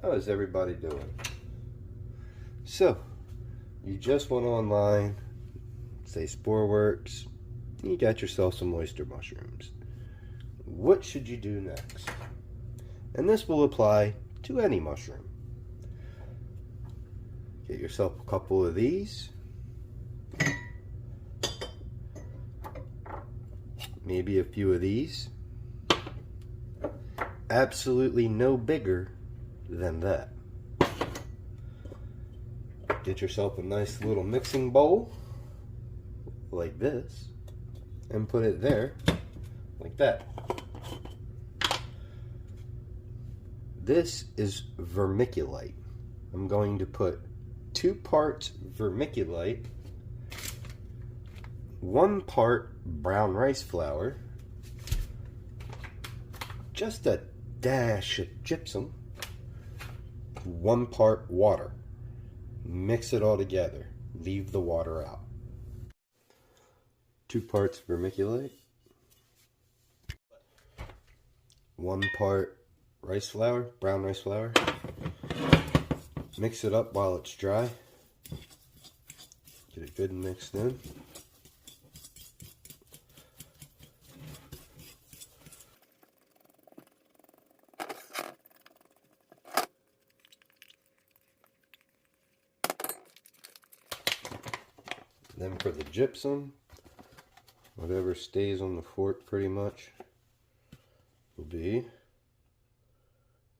How is everybody doing? So, you just went online, say Sporeworks, you got yourself some oyster mushrooms. What should you do next? And this will apply to any mushroom. Get yourself a couple of these. Maybe a few of these. Absolutely no bigger than that. Get yourself a nice little mixing bowl like this and put it there like that. This is vermiculite. I'm going to put 2 parts vermiculite, 1 part brown rice flour, just a dash of gypsum, 1 part water. Mix it all together. Leave the water out. 2 parts vermiculite, 1 part rice flour, brown rice flour. Mix it up while it's dry. Get it good and mixed in. Then for the gypsum, whatever stays on the fork pretty much will be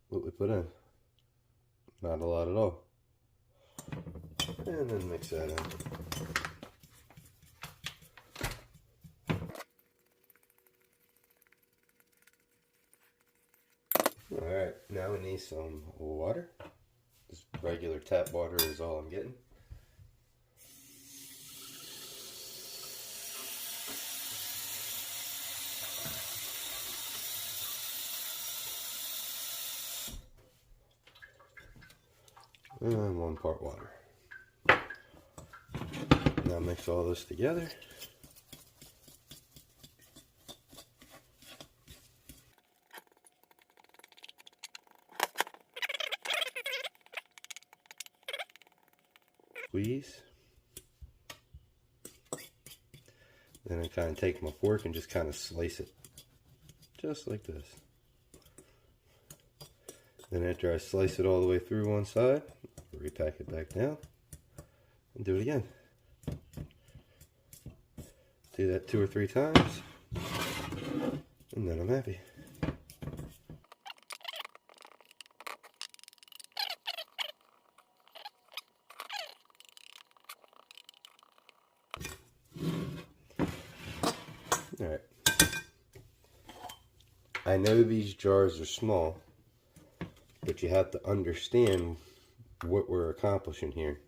what we put in. Not a lot at all. And then mix that in. Alright, now we need some water. Just regular tap water is all I'm getting. And 1 part water. Now mix all this together. Squeeze. Then I kind of take my fork and just kind of slice it. Just like this. Then after I slice it all the way through one side, repack it back down and do it again. Do that 2 or 3 times and then I'm happy. Alright. I know these jars are small, but you have to understand what we're accomplishing here.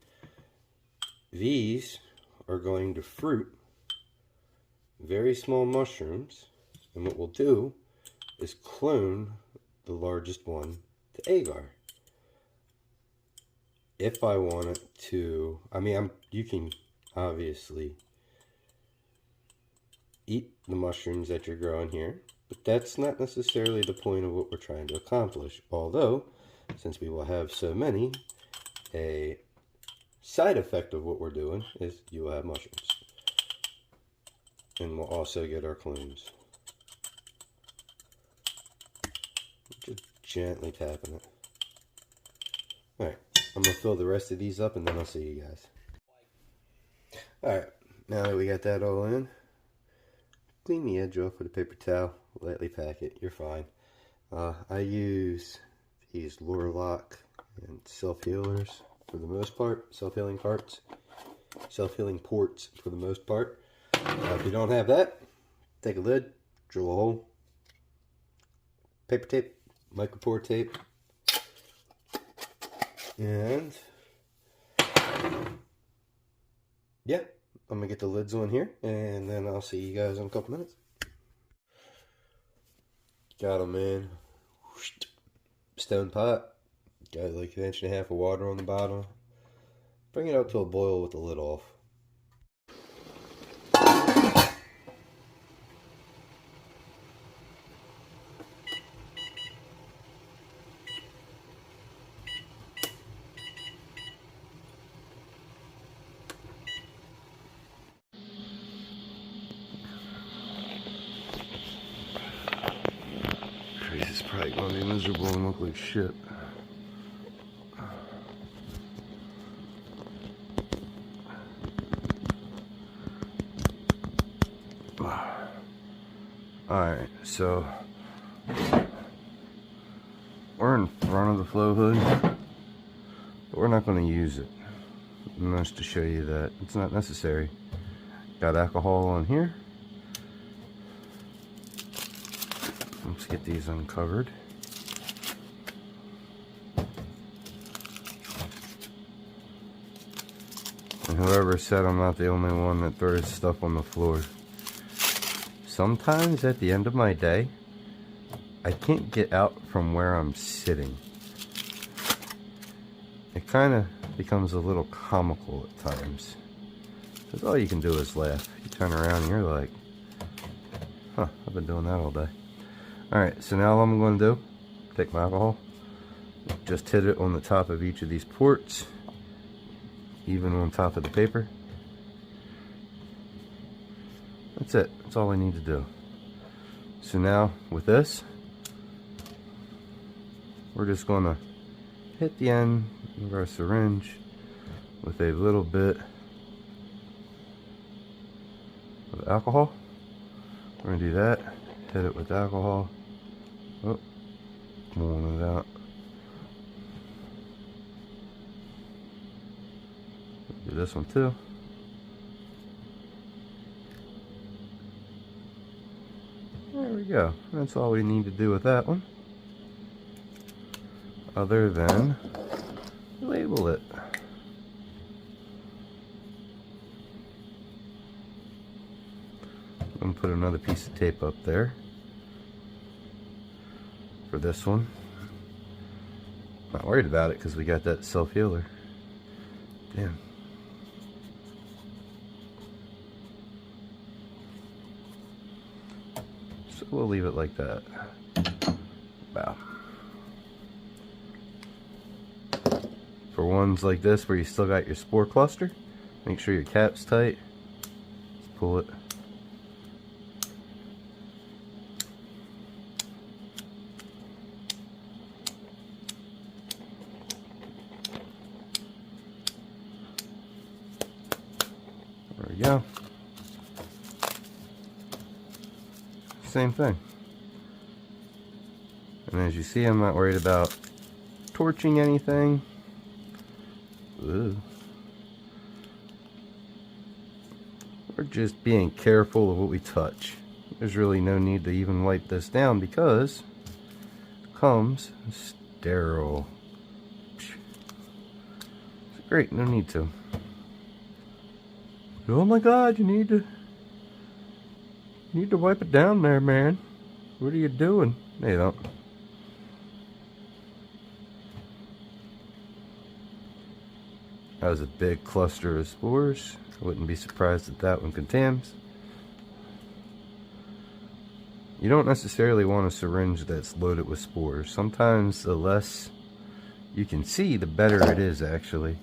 These are going to fruit very small mushrooms, and what we'll do is clone the largest one to agar. If I want it to, you can obviously eat the mushrooms that you're growing here, but that's not necessarily the point of what we're trying to accomplish. Although, since we will have so many, a side effect of what we're doing is you will have mushrooms. And we'll also get our clones. Just gently tapping it. Alright, I'm going to fill the rest of these up and then I'll see you guys. Alright, now that we got that all in, clean the edge off with a paper towel, lightly pack it, you're fine. I use these Lorlock and self-healers for the most part, self-healing ports for the most part. If you don't have that, take a lid, drill a hole, paper tape, micropore tape, and yeah, I'm gonna get the lids on here and then I'll see you guys in a couple minutes. Got them in. Stone pot. Got like 1.5 inches of water on the bottom. Bring it up to a boil with the lid off. probably gonna be miserable and look like shit. Alright, so we're in front of the flow hood, but we're not going to use it. And that's to show you that it's not necessary. Got alcohol on here. Let's get these uncovered. And whoever said I'm not the only one that throws stuff on the floor. Sometimes at the end of my day, I can't get out from where I'm sitting. It kind of becomes a little comical at times. Because all you can do is laugh. You turn around and you're like, huh, I've been doing that all day. Alright, so now all I'm going to do, take my alcohol, just hit it on the top of each of these ports, even on top of the paper. That's it. That's all I need to do. So now, with this, we're just going to hit the end of our syringe with a little bit of alcohol. We're going to do that. Hit it with alcohol. Oh, pulling it out. Do this one too. There we go. That's all we need to do with that one. Other than label it. I'm going to put another piece of tape up there for this one. Not worried about it because we got that self-healer. Damn. So we'll leave it like that. Wow. For ones like this where you still got your spore cluster, make sure your cap's tight. Just pull it. There we go. Same thing. And as you see, I'm not worried about torching anything. Ooh. We're just being careful of what we touch. There's really no need to even wipe this down because it comes sterile. It's great, no need to. Oh my God, you need to wipe it down there, man. What are you doing? No, you don't. That was a big cluster of spores. I wouldn't be surprised if that one contains. You don't necessarily want a syringe that's loaded with spores. Sometimes the less you can see, the better it is actually.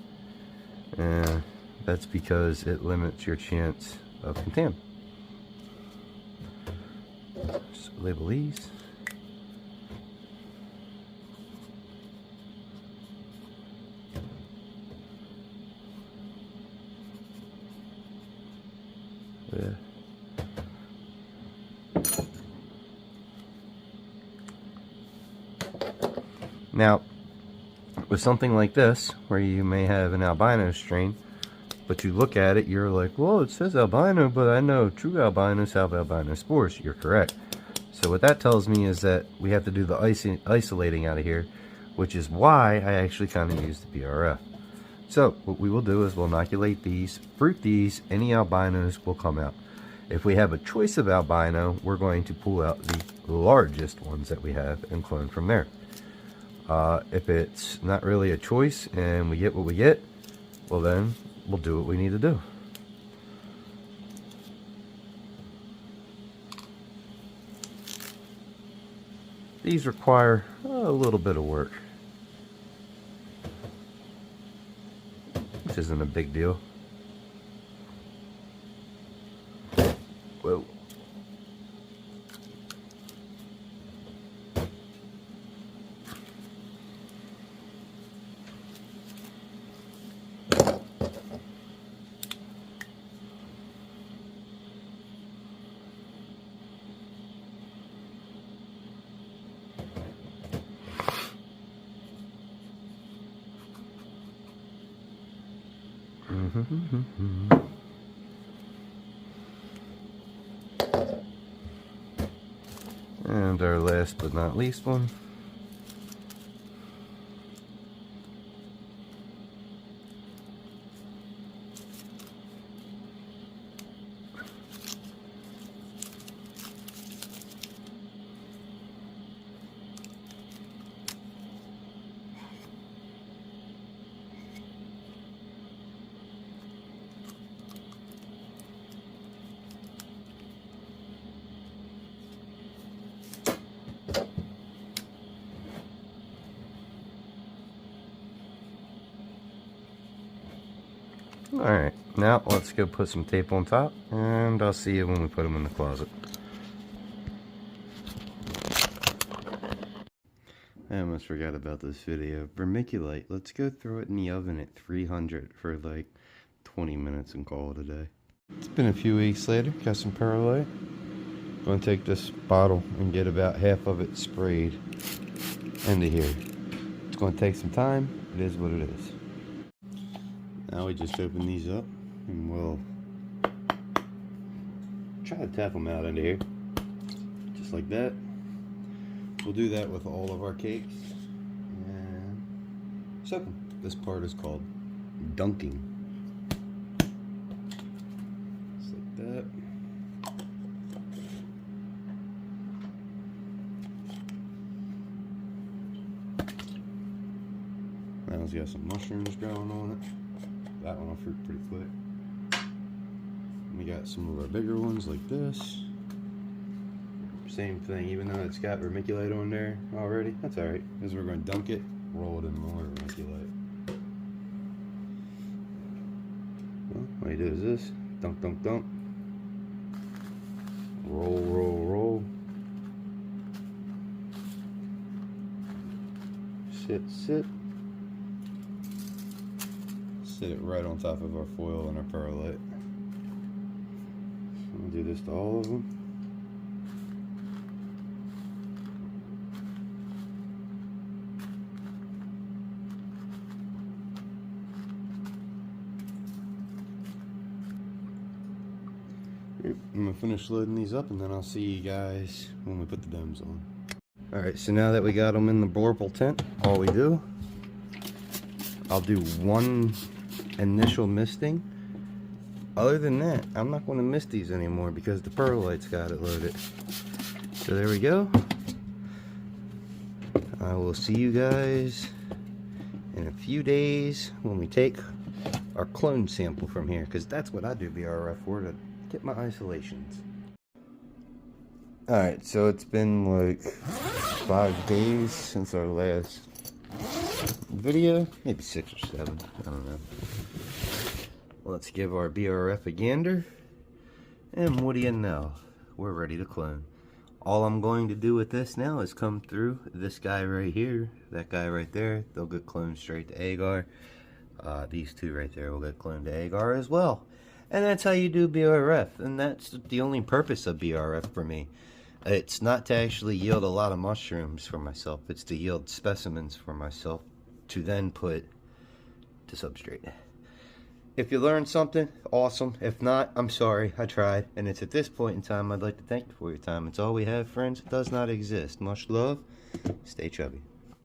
And that's because it limits your chance of contam. So label these. Yeah. Now, with something like this, where you may have an albino strain, but you look at it, you're like, well, it says albino, but I know true albinos have albino spores. You're correct. So what that tells me is that we have to do the isolating out of here, which is why I actually kind of use the PRF. So what we will do is we'll inoculate these, fruit these, any albinos will come out. If we have a choice of albino, we're going to pull out the largest ones that we have and clone from there. If it's not really a choice and we get what we get, well then we'll do what we need to do. These require a little bit of work, which isn't a big deal. Whoa. And our last but not least one. Alright, now let's go put some tape on top, and I'll see you when we put them in the closet. I almost forgot about this video. Vermiculite, let's go throw it in the oven at 300 for like 20 minutes and call it a day. It's been a few weeks later, got some perlite. Going to take this bottle and get about half of it sprayed into here. It's going to take some time, it is what it is. Now we just open these up and we'll try to tap them out into here. Just like that. We'll do that with all of our cakes. And soak them. This part is called dunking. Just like that. That one's got some mushrooms growing on it. That one will fruit pretty quick. And we got some of our bigger ones like this. Same thing, even though it's got vermiculite on there already, that's alright, because we're going to dunk it, roll it in more vermiculite. Well, what you do is this, dunk, dunk, dunk, roll, roll, roll, sit, sit. Sit it right on top of our foil and our perlite. So we'll do this to all of them. I'm gonna finish loading these up and then I'll see you guys when we put the domes on. Alright, so now that we got them in the blorple tent, all we do, I'll do one initial misting. Other than that, I'm not going to mist these anymore because the perlite's got it loaded. So there we go. I will see you guys in a few days when we take our clone sample from here, because that's what I do BRF for, to get my isolations. Alright, so it's been like 5 days since our last video, maybe 6 or 7, I don't know. Let's give our BRF a gander, and what do you know, we're ready to clone. All I'm going to do with this now is come through this guy right here, that guy right there, they'll get cloned straight to agar. These two right there will get cloned to agar as well. And that's how you do BRF, and that's the only purpose of BRF for me. It's not to actually yield a lot of mushrooms for myself, it's to yield specimens for myself to then put to substrate. If you learned something, awesome. If not, I'm sorry, I tried. And it's at this point in time I'd like to thank you for your time. It's all we have, friends. It does not exist. Much love. Stay chubby.